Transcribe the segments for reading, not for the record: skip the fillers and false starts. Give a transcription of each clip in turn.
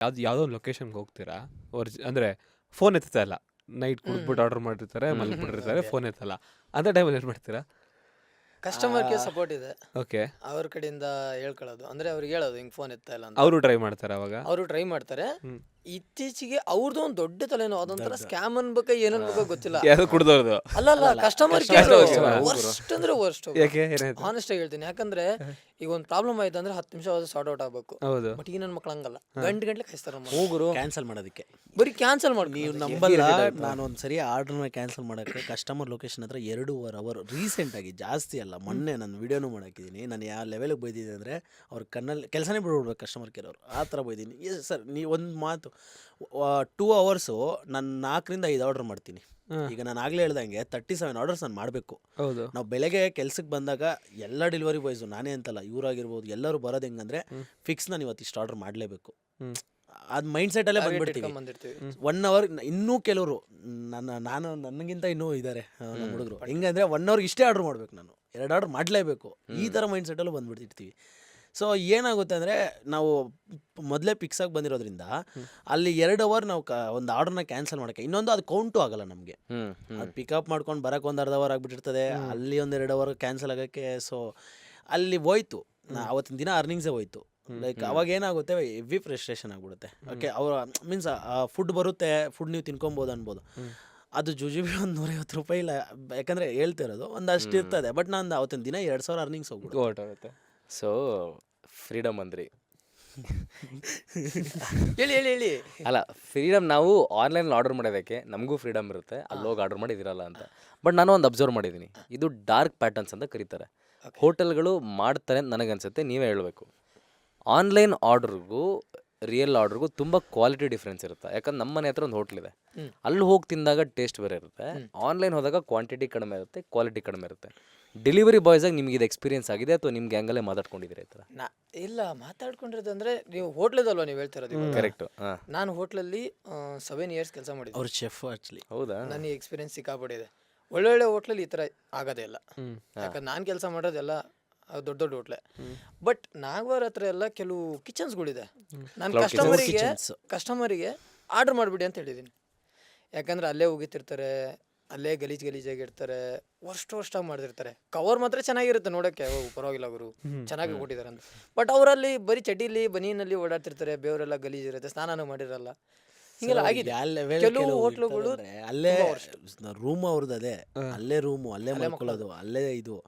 ಯಾವುದೋ ಒಂದು ಲೊಕೇಶನ್ಗೆ ಹೋಗ್ತೀರಾ, ಅಂದರೆ ಫೋನ್ ಎತ್ತಾ ಇಲ್ಲ, ನೈಟ್ ಕುಡಿದ್ಬಿಟ್ಟು ಆರ್ಡರ್ ಮಾಡಿರ್ತಾರೆ, ಮಲಗಿಬಿಟ್ಟಿರ್ತಾರೆ, ಫೋನ್ ಎತ್ತಲ್ಲ, ಅಂಥ ಟೈಮಲ್ಲಿ ಏನು ಮಾಡ್ತೀರಾ? ಕಸ್ಟಮರ್ ಕೇರ್ ಸಪೋರ್ಟ್ ಇದೆ, ಓಕೆ, ಅವ್ರ ಕಡೆಯಿಂದ ಹೇಳ್ಕೊಳ್ಳೋದು, ಅಂದ್ರೆ ಅವ್ರಿಗೆ ಹೇಳೋದು ಹಿಂಗೆ ಫೋನ್ ಎತ್ತಾ ಇಲ್ಲ ಅಂತ. ಅವರು ಟ್ರೈ ಮಾಡ್ತಾರೆ ಅವಾಗ. ಅವರು ಟ್ರೈ ಮಾಡ್ತಾರೆ. ಇತ್ತೀಚೆಗೆ ಅವ್ರದ್ದು ಒಂದು ದೊಡ್ಡ ತಲೆನೋ ಅದೊಂಥರ ಸ್ಕ್ಯಾಮ್ ಅನ್ಬೇಕ ಏನನ್ಬೇಕೋ ಗೊತ್ತಿಲ್ಲ. ಯಾರು ಕುಡ್ದವ್ರದ್ದು? ಅಲ್ಲ ಕಸ್ಟಮರ್ ಕೇರ್ ವರ್ಸ್ಟ್ ಅಂದ್ರೆ ವರ್ಸ್ಟ್. ಯಾಕೆ ಏನಾಯ್ತು? ಆನೆಸ್ಟ್ ಆಗಿ ಹೇಳ್ತೀನಿ, ಯಾಕಂದ್ರೆ ಈಗ ಒಂದು ಪ್ರಾಬ್ಲಮ್ ಆಯ್ತು ಅಂದ್ರೆ 10 ನಿಮಿಷ ಸಾರ್ಟ್ ಔಟ್ ಆಗ್ಬೇಕು. ಹೌದು. ಬಟ್ ಈ ನನ್ನ ಮಕ್ಳು ಹಂಗಲ್ಲ, ಗಂಟೆ ಕಾಯಿಸ್ತಾರ ಹೋಗುರು ಕ್ಯಾನ್ಸಲ್ ಮಾಡೋದಕ್ಕೆ. ಬರೀ ಕ್ಯಾನ್ಸಲ್ ಮಾಡಿ. ನೀವು ನಂಬಲ್ಲ, ನಾನು ಒಂದ್ಸರಿ ಆರ್ಡರ್ನ ಕ್ಯಾನ್ಸಲ್ ಮಾಡೋಕ್ಕೆ ಕಸ್ಟಮರ್ ಲೊಕೇಶನ್ ಹತ್ರ 2.5 ಅವರ್ ರೀಸೆಂಟಾಗಿ, ಜಾಸ್ತಿ ಅಲ್ಲ, ಮೊನ್ನೆ ನಾನು ವಿಡಿಯೋನು ಮಾಡಾಕಿದ್ದೀನಿ. ನಾನು ಯಾವ ಲೆವೆಲಿಗೆ ಬೈದಿದ್ದೆ ಅಂದರೆ ಅವ್ರ ಕಣ್ಣಲ್ಲಿ ಕೆಲಸನೇ ಬಿಡ್ಬಿಡ್ಬೇಕು ಕಸ್ಟಮರ್ ಕೇರ್ ಅವರು, ಆ ಥರ ಬೈದೀನಿ. ಸರ್ ನೀವು ಒಂದು ಮಾತು, 2 ಅವರ್ಸು ನಾನು 4ರಿಂದ 5 ಆರ್ಡರ್ ಮಾಡ್ತೀನಿ. ಈಗ ನಾನು ಆಗಲೇ ಹೇಳ್ದಂಗೆ 37 ಆರ್ಡರ್ಸ್ ನಾನು ಮಾಡಬೇಕು. ಹೌದು. ನಾವು ಬೆಳಗ್ಗೆ ಕೆಲ್ಸಕ್ಕೆ ಬಂದಾಗ ಎಲ್ಲ ಡೆಲಿವರಿ ಬಾಯ್ಸು, ನಾನೇ ಅಂತಲ್ಲ, ಇವರಾಗಿರ್ಬೋದು, ಎಲ್ಲರೂ ಬರೋದು ಹೆಂಗಂದ್ರೆ ಫಿಕ್ಸ್ ನಾನು ಇವತ್ತು ಇಷ್ಟು ಆರ್ಡರ್ ಮಾಡಲೇಬೇಕು, ಅದು ಮೈಂಡ್ ಸೆಟ್ಟಲ್ಲೇ ಬಂದ್ಬಿಡ್ತೀವಿ. 1 ಅವರ್ ಇನ್ನೂ ಕೆಲವರು ನಾನು ನನಗಿಂತ ಇನ್ನೂ ಇದ್ದಾರೆ ನಮ್ಮ ಹುಡುಗರು, ಹೆಂಗಂದರೆ 1 ಅವರ್ಗೆ ಇಷ್ಟೇ ಆರ್ಡರ್ ಮಾಡಬೇಕು, ನಾನು 2 ಆರ್ಡರ್ ಮಾಡಲೇಬೇಕು, ಈ ಥರ ಮೈಂಡ್ ಸೆಟ್ಟಲ್ಲೂ ಬಂದ್ಬಿಡ್ತಿರ್ತೀವಿ. ಸೊ ಏನಾಗುತ್ತೆ ಅಂದರೆ ನಾವು ಮೊದಲೇ ಫಿಕ್ಸಾಗಿ ಬಂದಿರೋದ್ರಿಂದ ಅಲ್ಲಿ 2 ಅವರ್ ನಾವು ಒಂದು ಆರ್ಡರ್ನ ಕ್ಯಾನ್ಸಲ್ ಮಾಡೋಕ್ಕೆ, ಇನ್ನೊಂದು ಅದು ಕೌಂಟು ಆಗಲ್ಲ ನಮಗೆ. ಅದು ಪಿಕಪ್ ಮಾಡ್ಕೊಂಡು ಬರೋಕ್ಕೆ ಒಂದು ಅರ್ಧ ಅವರ್ ಆಗಿಬಿಟ್ಟಿರ್ತದೆ, ಅಲ್ಲಿ ಒಂದು 2 ಅವರ್ ಕ್ಯಾನ್ಸಲ್ ಆಗೋಕ್ಕೆ. ಸೊ ಅಲ್ಲಿ ಹೋಯ್ತು, ಅವತ್ತಿನ ದಿನ ಅರ್ನಿಂಗ್ಸೇ ಹೋಯ್ತು. ಲೈಕ್ ಅವಾಗ ಏನಾಗುತ್ತೆ, ಹೆವಿ ಫ್ರಸ್ಟ್ರೇಷನ್ ಆಗಿಬಿಡುತ್ತೆ. ಓಕೆ, ಅವ್ರ ಮೀನ್ಸ್ ಫುಡ್ ಬರುತ್ತೆ, ಫುಡ್ ನೀವು ತಿನ್ಕೊಬೋದು ಅನ್ಬೋದು, ಅದು ಜುಜುಬಿ ಒಂದು 150 ರೂಪಾಯಿ ಇಲ್ಲ, ಯಾಕಂದರೆ ಹೇಳ್ತಿರೋದು ಒಂದು ಅಷ್ಟು ಇರ್ತದೆ. ಬಟ್ ನಾನು ಅವತ್ತಿನ ದಿನ 2,000 ಅರ್ನಿಂಗ್ಸ್ ಹೋಗ್ಬಿಡುತ್ತೆ. ಸೊ ಫ್ರೀಡಮ್ ಅಂದ್ರಿ, ಹೇಳಿ ಅಲ್ಲ ಫ್ರೀಡಮ್ ನಾವು ಆನ್ಲೈನಲ್ಲಿ ಆರ್ಡರ್ ಮಾಡೋದಕ್ಕೆ ನಮಗೂ ಫ್ರೀಡಮ್ ಇರುತ್ತೆ, ಅಲ್ಲಿ ಹೋಗಿ ಆರ್ಡರ್ ಮಾಡಿದಿರಲ್ಲ ಅಂತ. ಬಟ್ ನಾನು ಒಂದು ಅಬ್ಸರ್ವ್ ಮಾಡಿದ್ದೀನಿ, ಇದು ಡಾರ್ಕ್ ಪ್ಯಾಟರ್ನ್ಸ್ ಅಂತ ಕರೀತಾರೆ. ಹೋಟೆಲ್ಗಳು ಮಾಡ್ತಾರೆ ಅಂತ ನನಗನ್ಸುತ್ತೆ, ನೀವೇ ಹೇಳಬೇಕು. ಆನ್ಲೈನ್ ಆರ್ಡ್ರಿಗೂ ರಿಯಲ್ ಆರ್ಡ್ರಿಗೂ ತುಂಬ ಕ್ವಾಲಿಟಿ ಡಿಫ್ರೆನ್ಸ್ ಇರುತ್ತೆ. ಯಾಕಂದ್ರೆ ನಮ್ಮ ಮನೆ ಹತ್ರ ಒಂದು ಹೋಟ್ಲ್ ಇದೆ, ಅಲ್ಲಿ ಹೋಗಿ ತಿಂದಾಗ ಟೇಸ್ಟ್ ಬೇರೆ ಇರುತ್ತೆ. ಆನ್ಲೈನ್ ಹೋದಾಗ ಕ್ವಾಂಟಿಟಿ ಕಡಿಮೆ ಇರುತ್ತೆ, ಕ್ವಾಲಿಟಿ ಕಡಿಮೆ ಇರುತ್ತೆ. ಡೆಲಿವರಿ ಬಾಯ್ಸಾಗಿ ನಿಮ್ಗೆ ಇದು ಎಕ್ಸ್ಪೀರಿಯನ್ಸ್ ಆಗಿದೆ ಅಥವಾ ನಿಮ್ಗೆ ಹಂಗಲ್ಲೇ ಮಾತಾಡ್ಕೊಂಡಿದ್ದೀರಾ ಈ ಥರ? ಇಲ್ಲ, ಮಾತಾಡ್ಕೊಂಡಿರೋದು ಅಂದರೆ ನೀವು ಹೋಟ್ಲದಲ್ವ ನೀವು ಹೇಳ್ತಿರೋದು. ಕರೆಕ್ಟು. ನಾನು ಹೋಟ್ಲಲ್ಲಿ 7 ಇಯರ್ಸ್ ಕೆಲಸ ಮಾಡಿದ್ದೆ. ಅವ್ರ ಚೆಫ್ ಆ್ಯಕ್ಚುಲಿ. ಹೌದಾ? ನನಗೆ ಎಕ್ಸ್ಪೀರಿಯನ್ಸ್ ಸಿಕ್ಕಾಪಟ್ಟಿದೆ. ಒಳ್ಳೊಳ್ಳೆ ಹೋಟ್ಲಲ್ಲಿ ಈ ಥರ ಆಗೋದೇ ಇಲ್ಲ, ಯಾಕಂದ್ರೆ ನಾನು ಕೆಲಸ ಮಾಡೋದೆಲ್ಲ ದೊಡ್ಡ ಹೋಟ್ಲೆ. ಬಟ್ ನಾಗವಾರ ಹತ್ರ ಎಲ್ಲ ಕೆಲವು ಕಿಚನ್ಸ್ಗಳಿದೆ. ನಾನು ಕಸ್ಟಮರಿಗೆ ಆರ್ಡರ್ ಮಾಡಿಬಿಡಿ ಅಂತ ಹೇಳಿದ್ದೀನಿ, ಯಾಕಂದ್ರೆ ಅಲ್ಲೇ ಹೋಗಿತಿರ್ತಾರೆ, ಅಲ್ಲೇ ಗಲೀಜಾಗಿರ್ತಾರೆ, ವರ್ಷಾಗಿ ಮಾಡಿರ್ತಾರೆ. ಕವರ್ ಮಾತ್ರ ಚೆನ್ನಾಗಿರುತ್ತೆ ನೋಡೋಕ್ಕೆ, ಪರವಾಗಿಲ್ಲ ಅವರು ಚೆನ್ನಾಗಿ ಕೊಟ್ಟಿದ್ದಾರೆ ಅಂತ. ಬಟ್ ಅವರಲ್ಲಿ ಬರೀ ಚಡ್ಡಿಲಿ ಬನೀನಲ್ಲಿ ಓಡಾಡ್ತಿರ್ತಾರೆ, ಬೇವರೆಲ್ಲ ಗಲೀಜಿರುತ್ತೆ, ಸ್ನಾನನೂ ಮಾಡಿರಲ್ಲ. ಹಿಂಗೆಲ್ಲ ಆಗಿದೆ ಕೆಲವು ಹೋಟ್ಲುಗಳು. ಅಲ್ಲೇ ರೂಮ್ ಅವ್ರದ್ದು, ಅದೇ ಅಲ್ಲೇ ರೂಮು, ಅಲ್ಲೇ ಮಲ್ಕೊಳ್ಳೋದು, ಅಲ್ಲೇ ಇದು.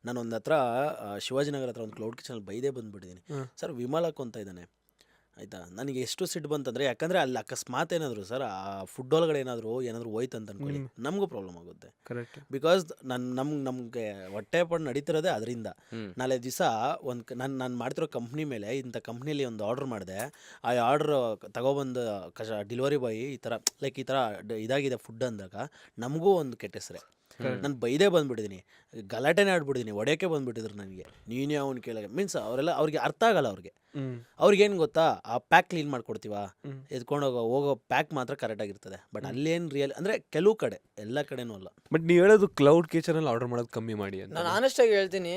ನಾನು ಒಂದು ಹತ್ರ ಶಿವಾಜಿನಗರ ಹತ್ರ ಒಂದು ಕ್ಲೌಡ್ ಕಿಚನಲ್ಲಿ ಬೈದೇ ಬಂದುಬಿಟ್ಟಿದ್ದೀನಿ. ಸರ್ ವಿಮಲಕ್ಕೆ ಅಂತ ಇದ್ದಾನೆ, ಆಯಿತಾ. ನನಗೆ ಎಷ್ಟು ಸಿಟ್ಟು ಬಂತಂದರೆ, ಯಾಕಂದರೆ ಅಲ್ಲಿ ಅಕಸ್ಮಾತ್ ಏನಾದರೂ ಸರ್ ಆ ಫುಡ್ ಒಳಗಡೆ ಏನಾದರೂ ಹೋಯ್ತು ಅಂತ ಅಂದ್ಕೊಳ್ಳಿ, ನಮಗೂ ಪ್ರಾಬ್ಲಮ್ ಆಗುತ್ತೆ. ಕರೆಕ್ಟ್. ಬಿಕಾಸ್ ನಮಗೆ ಹೊಟ್ಟೆ ಪಟ್ಟು ನಡೀತಿರೋದೇ ಅದರಿಂದ. ನಾಳೆ ದಿವಸ ನಾನು ಮಾಡ್ತಿರೋ ಕಂಪ್ನಿ ಮೇಲೆ, ಇಂಥ ಕಂಪ್ನಿಯಲ್ಲಿ ಒಂದು ಆರ್ಡ್ರ್ ಮಾಡಿದೆ, ಆ ಆರ್ಡ್ರ್ ತಗೊಬಂದು ಡೆಲಿವರಿ ಬಾಯ್ ಈ ಥರ ಲೈಕ್ ಈ ಥರ ಇದಾಗಿದೆ ಫುಡ್ ಅಂದಾಗ ನಮಗೂ ಒಂದು ಕೆಟ್ಟ ಹೆಸರೇ. ನಾನು ಬೈದೇ ಬಂದುಬಿಟ್ಟಿದ್ದೀನಿ, ಗಲಾಟೆನೇ ಆಡ್ಬಿಟ್ಟಿದ್ದೀನಿ, ಹೊಡೆಯೋಕ್ಕೆ ಬಂದುಬಿಟ್ಟಿದ್ರು ನನಗೆ. ನೀನೇ ಅವ್ನು ಕೇಳೋಕೆ ಮೀನ್ಸ್ ಅವರೆಲ್ಲ ಅವ್ರಿಗೆ ಅರ್ಥ ಆಗಲ್ಲ. ಅವ್ರಿಗೇನು ಗೊತ್ತಾ, ಆ ಪ್ಯಾಕ್ ಕ್ಲೀನ್ ಮಾಡ್ಕೊಡ್ತೀವ, ಎತ್ಕೊಂಡು ಹೋಗೋ ಪ್ಯಾಕ್ ಮಾತ್ರ ಕರೆಕ್ಟಾಗಿರ್ತದೆ. ಬಟ್ ಅಲ್ಲೇನು ರಿಯಲ್ ಅಂದರೆ ಕೆಲವು ಕಡೆ, ಎಲ್ಲ ಕಡೆನೂ ಅಲ್ಲ. ಬಟ್ ನೀವು ಹೇಳೋದು ಕ್ಲೌಡ್ ಕಿಚನಲ್ಲಿ ಆರ್ಡರ್ ಮಾಡೋದು ಕಮ್ಮಿ ಮಾಡಿ ಅಂತ. ನಾನು ಆನೆಸ್ಟಾಗಿ ಹೇಳ್ತೀನಿ,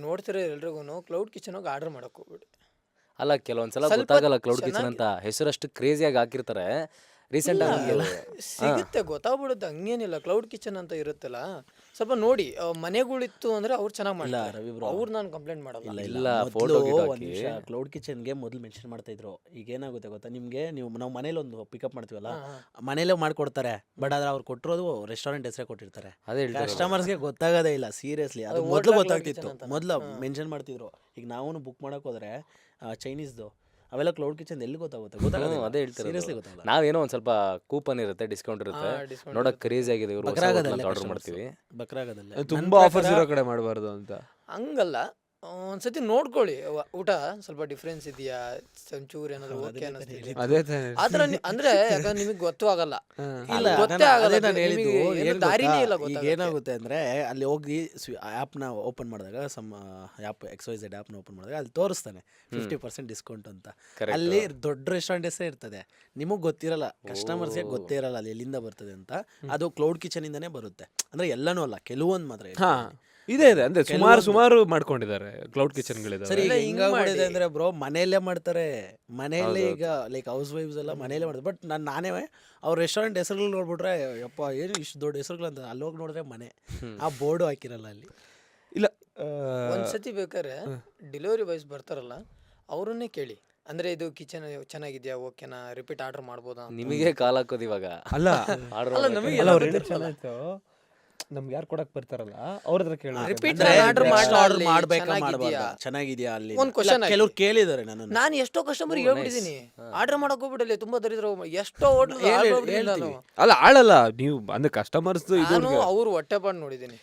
ನೋಡ್ತಿರೋ ಎಲ್ರಿಗೂ ಕ್ಲೌಡ್ ಕಿಚನ್ ಹೋಗಿ ಆರ್ಡರ್ ಮಾಡೋಕೆ ಹೋಗ್ಬಿಡಿ. ಅಲ್ಲ, ಕೆಲವೊಂದ್ಸಲ ಗೊತ್ತಾಗಲ್ಲ ಕ್ಲೌಡ್ ಕಿಚನ್ ಅಂತ ಹೆಸರಷ್ಟು ಕ್ರೇಜಿಯಾಗಿ ಹಾಕಿರ್ತಾರೆ. ರೀಸೆಂಟ್ ಸಿಗುತ್ತೆ, ಗೊತ್ತಾಗ್ಬಿಡುತ್ತೆ, ಹಂಗೇನಿಲ್ಲ. ಕ್ಲೌಡ್ ಕಿಚನ್ ಅಂತ ಇರುತ್ತಲ್ಲ, ಸ್ವಲ್ಪ ನೋಡಿ. ಮನೆಗಳಿತ್ತು ಅಂದ್ರೆ ಅವ್ರು ಚೆನ್ನಾಗಿ ಮಾಡಲ್ಲ, ಅವ್ರು ನಾನು ಕಂಪ್ಲೇಂಟ್ ಮಾಡಲ್ಲ. ಇಲ್ಲ, ಫೋಟೋ ಕ್ಲೌಡ್ ಕಿಚನ್ಗೆ ಮೊದಲು ಮೆನ್ಷನ್ ಮಾಡ್ತಾ ಇದ್ರು. ಈಗ ಏನಾಗುತ್ತೆ ಗೊತ್ತಾ ನಿಮಗೆ, ನಾವು ಮನೇಲಿ ಒಂದು ಪಿಕಪ್ ಮಾಡ್ತೀವಲ್ಲ, ಮನೇಲೇ ಮಾಡ್ಕೊಡ್ತಾರೆ. ಬಟ್ ಆದ್ರೆ ಅವ್ರು ಕೊಟ್ಟಿರೋದು ರೆಸ್ಟೋರೆಂಟ್ ಹೆಸರೇ ಕೊಟ್ಟಿರ್ತಾರೆ. ಕಸ್ಟಮರ್ಸ್ಗೆ ಗೊತ್ತಾಗೋದೇ ಇಲ್ಲ ಸೀರಿಯಸ್ಲಿ. ಅದು ಮೊದಲು ಗೊತ್ತಾಗ್ತಿತ್ತು, ಮೊದಲು ಮೆನ್ಷನ್ ಮಾಡ್ತಿದ್ರು. ಈಗ ನಾವು ಬುಕ್ ಮಾಡಕ್ ಹೋದ್ರೆ ಚೈನೀಸ್ದು ಅವೆಲ್ಲ ಕ್ಲೌಡ್ ಕಿಚನ್ ಎಲ್ಲಿ ಗೊತ್ತಾಗುತ್ತೆ? ಅದೇ ಹೇಳ್ತಾರೆ. ನಾವೇನೋ ಒಂದ್ ಸ್ವಲ್ಪ ಕೂಪನ್ ಇರುತ್ತೆ, ಡಿಸ್ಕೌಂಟ್ ಇರುತ್ತೆ, ನೋಡಕ್ ಕ್ರೇಜಿ ಆಗಿದೆ, ಆರ್ಡರ್ ಮಾಡ್ತೀವಿ. ಬಕ್ರಾಗದಲ್ಲಿ ತುಂಬಾ ಆಫರ್ಸ್ ಇರೋ ಕಡೆ ಮಾಡಬಾರ್ದು ಅಂತ ಹಂಗಲ್ಲ. ಒಂದ್ಸತಿ ನೋಡ್ಕೊಳ್ಳಿ, ಊಟ ಸ್ವಲ್ಪ ಡಿಫ್ರೆನ್ಸ್ ಇದೆಯಾ, ಒಂಚೂರು ಏನಾದ್ರು ಓಕೆ ಅನ್ನಿಸ್ತಿದೆ ಆತರ. ಅಂದ್ರೆ ಯಾಕಂದ್ರೆ ನಿಮಗೆ ಗೊತ್ತೂ ಆಗಲ್ಲ, ಗೊತ್ತೇ ಆಗಲ್ಲ, ದಾರಿನೇ ಇಲ್ಲ. ಈಗ ಏನಾಗುತ್ತೆ ಅಂದ್ರೆ, ಅಲ್ಲಿ ಹೋಗಿ ಆ್ಯಪ್ನ ಓಪನ್ ಮಾಡಿದಾಗ, ಆ್ಯಪ್ XYZ ಆ್ಯಪ್ನ ಓಪನ್ ಮಾಡಿದಾಗ ಅಲ್ಲಿ ತೋರಿಸ್ತಾನೆ 50% ಡಿಸ್ಕೌಂಟ್ ಅಂತ. ಅಲ್ಲಿ ದೊಡ್ಡ ರೆಸ್ಟೋರೆಂಟ್ ಹೆಸರೇ ಇರ್ತದೆ, ನಿಮಗೆ ಗೊತ್ತಿರಲ್ಲ, ಕಸ್ಟಮರ್ಸ್ಗೆ ಗೊತ್ತೇ ಇರಲ್ಲ ಅಲ್ಲಿ ಎಲ್ಲಿಂದ ಬರ್ತದೆ ಅಂತ. ಅದು ಕ್ಲೌಡ್ ಕಿಚನ್ ಇಂದಾನೇ ಬರುತ್ತೆ. ಅಂದ್ರೆ ಎಲ್ಲನೂ ಅಲ್ಲ, ಕೆಲವೊಂದು ಮಾತ್ರ. ಇದೆ ಅಂದ್ರೆ ಸುಮಾರು ಮಾಡ್ಕೊಂಡಿದ್ದಾರೆ ಕ್ಲೌಡ್ ಕಿಚನ್ಗಳಿದಾವೆ. ಸರಿ, ಈಗ ಹಿಂಗ್ ಹಿಂಗಾಗ್ಬಿಟ್ಟಿದೆ ಮಾಡಿ. ಅಂದ್ರೆ ಬ್ರೋ ಮನೆಯಲ್ಲೇ ಮಾಡ್ತಾರೆ. ಮನೆಯಲ್ಲೇ ಈಗ ಲೈಕ್ ಹೌಸ್ ವೈಫ್ಸ್ ಎಲ್ಲ ಮನೆಯಲ್ಲೇ ಮಾಡ್ತಾರೆ. ಬಟ್ ನಾನೇ ಅವ್ರ ರೆಸ್ಟೋರೆಂಟ್ ಹೆಸರುಗಳು ನೋಡ್ಬಿಟ್ರೆ ಯಪ್ಪ ಏನು ಇಷ್ಟು ದೊಡ್ಡ ಹೆಸರುಗಳು ಅಂತ, ಅಲ್ಲಿ ಹೋಗಿ ನೋಡಿದ್ರೆ ಮನೆ ಆ ಬೋರ್ಡು ಹಾಕಿರಲ್ಲ ಅಲ್ಲಿ. ಇಲ್ಲ ಒಂದ್ಸತಿ ಬೇಕಾದ್ರೆ ಡೆಲಿವರಿ ಬಾಯ್ಸ್ ಬರ್ತಾರಲ್ಲ ಅವ್ರನ್ನೇ ಕೇಳಿ, ಅಂದ್ರೆ ಇದು ಕಿಚನ್ ಚೆನ್ನಾಗಿದ್ಯಾ, ಓಕೆನಾ, ರಿಪೀಟ್ ಆರ್ಡರ್ ಮಾಡ್ಬೋದಾ ಅಂತ. ನಿಮಗೆ ಕಾಲ್ ಹಾಕೋದು ಇವಾಗ ಅಲ್ಲ ಆರ್ಡರ್ ಅಲ್ಲ, ನಮಗೆ ಅಲ್ಲ, ಅವ್ರು ಹೇಳಿದ್ ಚೆನ್ನಾಯ್ತು. ನಮ್ಗೆ ಯಾರು ಕೊಡಕ್ ಬರ್ತಾರಲ್ಲ ಅವ್ರ ಹತ್ರ ಕೇಳಿ. Repeat ಅಂದ್ರೆ ಆರ್ಡರ್ next order ಮಾಡ್ಲಿ, ಮಾಡ್ಬೇಕಾ ಚೆನ್ನಾಗಿದ್ಯಾ? ಮಾಡ್ಬಾರ್ದಾ, ಚೆನ್ನಾಗಿದ್ಯಾ ಅಲ್ಲಿ ಒಂದ್ question ಆಗಿ. ಕೆಲವ್ರು ಕೇಳಿದ್ದಾರೆ ನನ್ನ. ನಾನು ಎಷ್ಟೋ ಕಸ್ಟಮರ್ ಹೇಳ್ಬಿಟ್ಟಿದೀನಿ, ಆರ್ಡರ್ ಮಾಡಕ್ ಹೋಗ್ಬಿಡಲಿ, ತುಂಬಾ ದರಿದ್ರ ಎಷ್ಟೋ ಹೋಟ್ಲ್ ಹೇಳ್ತೀವಿ. ಅಲ್ಲ ಆಳಲ್ಲ ನೀವು ಅಂದ್ರೆ ಕಸ್ಟಮರ್ಸ್ ಇದು ನಾನು ಅವ್ರ ಹೊಟ್ಟೆ ಪಾಡ್ ನೋಡಿದೀನಿ.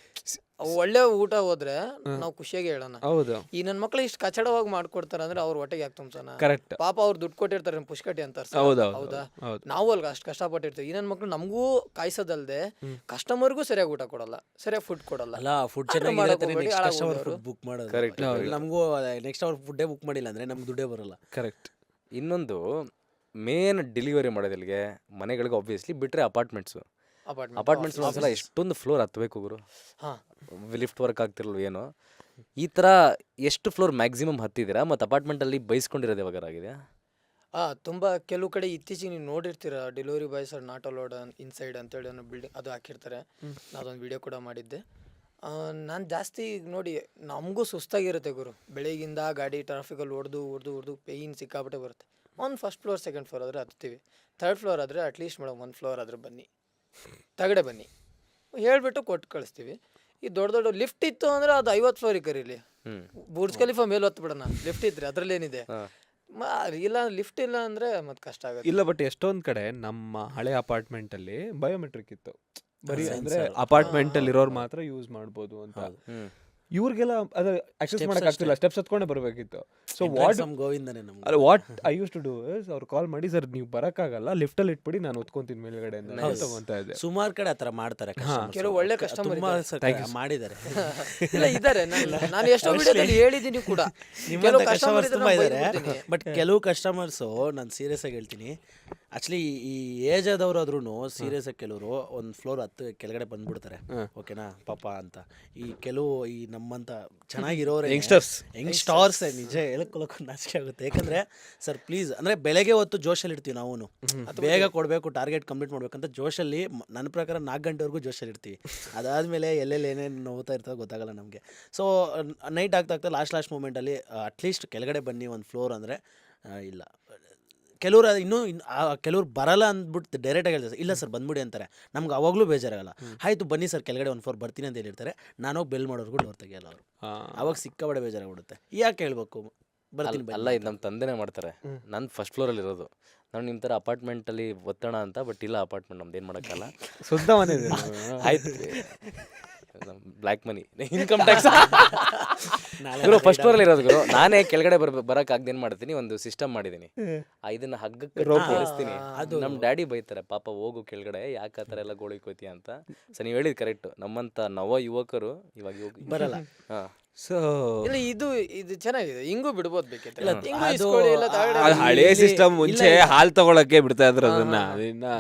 ಒಳ್ಳೆ ಊಟ ಹೋದ್ರೆ ನಾವು ಖುಷಿಯಾಗಿ ಹೇಳೋಣ. ಹೌದು ಈ ನನ್ ಮಕ್ಳು ಇಷ್ಟು ಕಚಡವಾಗಿ ಮಾಡ್ಕೊಡ್ತಾರ ಅಂದ್ರೆ ಅವ್ರ ಹೊಟ್ಟೆಗೆ ಯಾಕೆ ತುಂಬ್ಸೋಣ? ಕರೆಕ್ಟ್. ಪಾಪ ಅವ್ರು ದುಡ್ಡು ಕೊಟ್ಟಿರ್ತಾರೆ ಪುಷ್ಕಟಿ ಅಂತಾರ. ಹೌದೌದು ಹೌದಾ? ಹೌದು. ನಾವು ಅಲ್ಗ ಅಷ್ಟು ಕಷ್ಟಪಟ್ಟಿರ್ತೀವಿ. ಈ ನನ್ ಮಕ್ಳು ನಮಗೂ ಕಾಯಿಸೋದಲ್ದೆ ಕಸ್ಟಮರ್ಗೂ ಸರಿಯಾಗಿ ಊಟ ಕೊಡಲ್ಲ, ಸರಿಯಾಗಿ ಫುಡ್ ಕೊಡಲ್ಲ. ಅಲ್ಲ ಫುಡ್ ಆರ್ಡರ್ ಚೆನ್ನಾಗಿರುತ್ತೆ, ಮಾಡಕ್ ನೆಕ್ಸ್ಟ್ ಹೋಗ್ಬೇಡಿ, ಕಸ್ಟಮರ್ ಹಾಳಾಗೋದು ಫುಡ್ ಬುಕ್ ಮಾಡೋದು. Correct. ನಮಗೂ ನೆಕ್ಸ್ಟ್ ಅವ್ರ ಫುಡ್ಡೇ ಬುಕ್ ಮಾಡಿಲ್ಲ ಅಂದ್ರೆ ನಮ್ಗೆ ದುಡ್ಡೇ ಬರಲ್ಲ. ಕರೆಕ್ಟ್. ಇನ್ನೊಂದು ಮೇನ್ ಡೆಲಿವರಿ ಮಾಡೋದಿಲ್ಲಿಗೆ ಮನೆಗಳಿಗೆ ಆಬ್ವಿಯಸ್ಲಿ ಬಿಟ್ಟರೆ ಅಪಾರ್ಟ್ಮೆಂಟ್ಸು. ಅಪಾರ್ಟ್ಮೆಂಟ್ಸ್ ಒಂದ್ಸಲ ಎಷ್ಟೊಂದು ಫ್ಲೋರ್ ಹತ್ತಬೇಕು ಗುರು, ಹಾ, ಲಿಫ್ಟ್ ವರ್ಕ್ ಆಗ್ತಿರಲ್ವ ಏನೋ. ಈ ಥರ ಎಷ್ಟು ಫ್ಲೋರ್ ಮ್ಯಾಕ್ಸಿಮಮ್ ಹತ್ತಿದ್ದೀರಾ? ಮತ್ತು ಅಪಾರ್ಟ್ಮೆಂಟಲ್ಲಿ ಬೈಸ್ಕೊಂಡಿರೋದು ಯಾವಾಗ ಆಗಿದೆಯಾ? ತುಂಬಾ ಕೆಲವು ಕಡೆ ಇತ್ತೀಚೆಗೆ ನೀವು ನೋಡಿರ್ತೀರ, delivery boys are not allowed inside ಅಂತೇಳಿ ಅನ್ನೋ ಬಿಲ್ಡಿಂಗ್ ಅದು ಹಾಕಿರ್ತಾರೆ. ನಾದೊಂದು ವಿಡಿಯೋ ಕೂಡ ಮಾಡಿದ್ದೆ. ನಾನು ಜಾಸ್ತಿ ನೋಡಿ, ನಮಗೂ ಸುಸ್ತಾಗಿರುತ್ತೆ ಗುರು. ಬೆಳಗಿಂದ ಗಾಡಿ ಟ್ರಾಫಿಕಲ್ಲಿ ಹೊಡೆದು ಪೇಯ್ನ್ ಸಿಕ್ಕಾಬಿಟ್ಟೆ ಬರುತ್ತೆ. ಒಂದು ಫಸ್ಟ್ ಫ್ಲೋರ್ ಸೆಕೆಂಡ್ ಫ್ಲೋರ್ ಆದರೆ ಹತ್ತೀವಿ, ಥರ್ಡ್ ಫ್ಲೋರ್ ಆದರೆ ಅಟ್ಲೀಸ್ಟ್ ಮೇಡಮ್ 1 ಫ್ಲೋರ್ ಆದರೂ ಬನ್ನಿ, ತಗಡೆ ಬನ್ನಿ ಹೇಳ್ಬಿಟ್ಟು ಕೊಟ್ಟು ಕಳಿಸ್ತೀವಿ. ಈ ದೊಡ್ಡ ಲಿಫ್ಟ್ ಇತ್ತು ಅಂದರೆ ಅದು 50 ಫ್ಲೋರಿಗೆ ಕರೀಲಿ, ಬುರ್ಜ್ ಖಲೀಫಾ ಮೇಲೆ ಹೊತ್ತು ಬಿಡೋಣ. ಲಿಫ್ಟ್ ಇದ್ರೆ ಅದರಲ್ಲೇನಿದೆ, ಇಲ್ಲ ಲಿಫ್ಟ್ ಇಲ್ಲ ಅಂದರೆ ಮತ್ತೆ ಕಷ್ಟ ಆಗುತ್ತೆ. ಇಲ್ಲ ಬಟ್ ಎಷ್ಟೊಂದ್ ಕಡೆ ನಮ್ಮ ಹಳೆ ಅಪಾರ್ಟ್ಮೆಂಟ್ ಅಲ್ಲಿ ಬಯೋಮೆಟ್ರಿಕ್ ಇತ್ತು. ಬರೀ ಅಂದ್ರೆ ಅಪಾರ್ಟ್ಮೆಂಟ್ ಅಲ್ಲಿ ಇರೋರು ಮಾತ್ರ ಯೂಸ್ ಮಾಡ್ಬೋದು ಅಂತ. ಇವ್ರಿಗೆಲ್ಲ ಅದು ಆಕ್ಸೆಸ್ ಮಾಡಕ್ ಆಗ್ತಿಲ್ಲ, ಸ್ಟೆಪ್ಸ್ ಹತ್ಕೊಂಡೆ ಬರ್ಬೇಕಿತ್ತು. ಸೊ ವಾಟ್ ಗೋವಿಂದನೇ ನಮ್ಗೆ. ಅಲ್ಲ what I use to do is ಅವ್ರು ಕಾಲ್ ಮಾಡಿ, ಸರ್ ನೀವು ಬರಕ್ಕಾಗಲ್ಲ, ಲಿಫ್ಟ್ ಅಲ್ಲಿ ಇಟ್ಬಿಡಿ, ನಾನು ಹೊತ್ಕೊಂತೀನಿ ಮೇಲ್ಗಡೆ ಅಂತ ತಗೊಂತ ಇದ್ದೆ. ಸುಮಾರು ಕಡೆ ಆತರ ಮಾಡ್ತಾರೆ customers. ಕೆಲವು ಒಳ್ಳೆ ಕಸ್ಟಮರ್ ಮಾಡಿದ್ದಾರೆ. ಇಲ್ಲ ಇದ್ದಾರೆ, ನಾನು ಎಷ್ಟೋ ವಿಡಿಯೋದಲ್ಲಿ ಹೇಳಿದ್ದೀನಿ ಕೂಡ. ನಿಮ್ಮಂತ ಕಸ್ಟಮರ್ಸ್ ತುಂಬಾ ಇದ್ದಾರೆ. ಬಟ್ ಕೆಲವು ಕಸ್ಟಮರ್ಸ್ ನಾನು ಸೀರಿಯಸ್ ಆಗಿ ಹೇಳ್ತೀನಿ, ಆಕ್ಚುಲಿ ಈ ಏಜ್ ಆದವ್ರು ಆದ್ರೂ ಸೀರಿಯಸ್ ಆಗಿ ಕೆಲವರು ಒಂದು ಫ್ಲೋರ್ ಕೆಳಗಡೆ ಬಂದ್ಬಿಡ್ತಾರೆ. ಓಕೆನಾ ಪಾಪ ಅಂತ. ಈ ಕೆಲವು ಈ ನಮ್ಮಂತ ಚೆನ್ನಾಗಿರೋರು ಯಂಗ್ಸ್ಟರ್ಸ್ ನಿಜ ಹೇಳ್ಕೊಳ್ಳೋಕೆ ನಾಚಿಕೆ ಆಗುತ್ತೆ. ಯಾಕಂದ್ರೆ ಸರ್ ಪ್ಲೀಸ್ ಅಂದ್ರೆ ಬೆಳಗ್ಗೆ ಹೊತ್ತು ಜೋಶಲ್ಲಿ ಇರ್ತೀವಿ ನಾವು, ಬೇಗ ಕೊಡಬೇಕು, ಟಾರ್ಗೆಟ್ ಕಂಪ್ಲೀಟ್ ಮಾಡ್ಬೇಕಂತ ಜೋಶಲ್ಲಿ, ನನ್ನ ಪ್ರಕಾರ 4 ಗಂಟೆವರೆಗೂ ಜೋಶಲ್ಲಿ ಇರ್ತೀವಿ. ಅದಾದಮೇಲೆ ಎಲ್ಲೆಲ್ಲಿ ಏನೇನು ನೋವ್ತಾ ಇರ್ತದೆ ಗೊತ್ತಾಗಲ್ಲ ನಮಗೆ. ಸೊ ನೈಟ್ ಆಗ್ತಾ ಲಾಸ್ಟ್ ಮೂಮೆಂಟಲ್ಲಿ ಅಟ್ಲೀಸ್ಟ್ ಕೆಳಗಡೆ ಬನ್ನಿ 1 ಫ್ಲೋರ್ ಅಂದರೆ ಇಲ್ಲ. ಕೆಲವರು ಕೆಲವ್ರು ಬರಲ್ಲ ಅಂದ್ಬಿಟ್ಟು ಡೈರೆಕ್ಟಾಗಿ ಹೇಳ್ತಾರೆ, ಇಲ್ಲ ಸರ್ ಬಂದ್ಬಿಡಿ ಅಂತಾರೆ. ನಮ್ಗೆ ಅವಾಗಲೂ ಬೇಜಾರಾಗಲ್ಲ. ಆಯಿತು ಬನ್ನಿ ಸರ್ ಕೆಳಗಡೆ 1 ಫ್ಲೋರ್ ಬರ್ತೀನಿ ಅಂತ ಹೇಳಿರ್ತಾರೆ. ನಾನು ಹೋಗಿ ಬೆಲ್ ಮಾಡೋರ್ಗೂ ಡೋರ್ ತೆಗಿಯಲ್ಲ ಅವರು. ಅವಾಗ ಸಿಕ್ಕಾಬಡೆ ಬೇಜಾರಾಗ್ಬಿಡುತ್ತೆ. ಯಾಕೆ ಹೇಳ್ಬೇಕು ಬರ್ತೀನಿ ಅಲ್ಲ, ಇದು ನಮ್ಮ ತಂದೆನೇ ಮಾಡ್ತಾರೆ. ನಾನು ಫಸ್ಟ್ ಫ್ಲೋರಲ್ಲಿ ಇರೋದು, ನಾವು ನಿಮ್ಮ ಥರ ಅಪಾರ್ಟ್ಮೆಂಟಲ್ಲಿ ಒತ್ತೋಣ ಅಂತ. ಬಟ್ ಇಲ್ಲ, ಅಪಾರ್ಟ್ಮೆಂಟ್ ನಮ್ದು ಏನು ಮಾಡೋಕ್ಕಲ್ಲ. ಶುದ್ಧ ಮನೆ ಇದೆ. ಆಯ್ತು, ಬ್ಲ್ಯಾಕ್ ಮನಿ, ಇನ್ಕಮ್ ಟ್ಯಾಕ್ಸ್. ಗುರು ಫಸ್ಟ್ ಫ್ಲೋರಲ್ಲಿ ಇರೋದು ಗುರು. ನಾನೇ ಕೆಳಗಡೆ ಬರೋಕ್ಕಾಗ್ದು ಏನು ಮಾಡ್ತೀನಿ, ಒಂದು ಸಿಸ್ಟಮ್ ಮಾಡಿದ್ದೀನಿ. ಇದನ್ನ ಹಗ್ಗಕ್ಕೆ ಕಳಿಸ್ತೀನಿ. ಅದು ನಮ್ಮ ಡ್ಯಾಡಿ ಬೈತಾರೆ, ಪಾಪ ಹೋಗು ಕೆಳಗಡೆ, ಯಾಕೆ ಆ ಥರ ಎಲ್ಲ ಗೋಳಿಕೋಯ್ತೀಯ ಅಂತ. ಸೊ ನೀವು ಹೇಳಿದ್ ಕರೆಕ್ಟ್, ನಮ್ಮಂಥ ನವ ಯುವಕರು ಇವಾಗ ಹೋಗಿ ಬರಲ್ಲ. ಹಾಂ, ಸೊ ಇಲ್ಲ ಇದು ಚೆನ್ನಾಗಿದೆ, ಹಿಂಗೂ ಬಿಡ್ಬೋದು ಬೇಕಿತ್ತು. ಅದು ಹಳೆ ಸಿಸ್ಟಮ್. ಮುಂಚೆ ಹಾಲ್ ತಗೊಳಕ್ಕೆ ಬಿಡ್ತಾ ಇದ್ರು ಅದನ್ನ.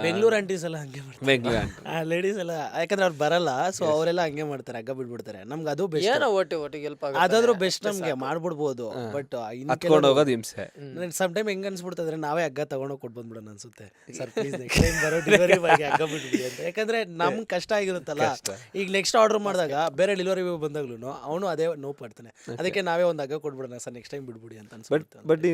ಬೆಂಗಳೂರು ಆಂಟೀಸ್ ಎಲ್ಲ ಹಂಗೆ ಮಾಡ್ತಾರೆ, ಲೇಡೀಸ್ ಎಲ್ಲ. ಯಾಕಂದ್ರೆ ಅವ್ರು ಬರಲ್ಲ, ಸೊ ಅವರೆಲ್ಲ ಹಂಗೆ ಮಾಡ್ತಾರೆ, ಹಗ್ಗ ಬಿಡ್ಬಿಡ್ತಾರೆ. ನಮ್ಗೆ ಅದು ಬೆಸ್ಟ್, ಏನೋ ಒಟ್ಟಿಗೆ ಹೆಲ್ಪ್ ಆಗುತ್ತೆ. ಅದಾದ್ರೂ ಬೆಸ್ಟ್ ನಮ್ಗೆ ಮಾಡ್ಬಿಡ್ಬೋದು. ಬಟ್ ಹತ್ಕೊಂಡು ಹೋಗೋದು ಹಿಂಸೆ. ಸಮ್ ಟೈಮ್ ಹೆಂಗ್ ಅನ್ಸ್ಬಿಡ್ತಂದ್ರೆ ನಾವೇ ಹಗ್ಗ ತಗೊಂಡೋಗಿ ಕೊಟ್ಟು ಬಂದ್ಬಿಡೋಣ ಅನ್ಸುತ್ತೆ. ಸರ್ ಪ್ಲೀಸ್ ನೆಕ್ಸ್ಟ್ ಟೈಮ್ ಬರೋ ಡೆಲಿವರಿ ಬಾಯ್ಗೆ ಹಗ್ಗ ಬಿಡ್ಬಿಡಿ ಅಂತ. ಯಾಕಂದ್ರೆ ನಮ್ಗೆ ಕಷ್ಟ ಆಗಿರುತ್ತಲ್ಲ. ಈಗ ನೆಕ್ಸ್ಟ್ ಆರ್ಡರ್ ಮಾಡಿದಾಗ ಬೇರೆ ಡೆಲಿವರಿ ಬಾಯ್ ಬಂದಾಗ್ಲೂ ಅವನು ಅದೇ ನೋವು ಪಡ್ತಾನೆ. ಅದಕ್ಕೆ ನಾವೇ ಒಂದು ಹಗ್ಗ ಕೊಟ್ಬಿಡೋಣ ಸರ್ ನೆಕ್ಸ್ಟ್ ಟೈಮ್ ಬಿಡ್ಬಿಡಿ ಅಂತ ಅನ್ಸುತ್ತೆ. ಬಟ್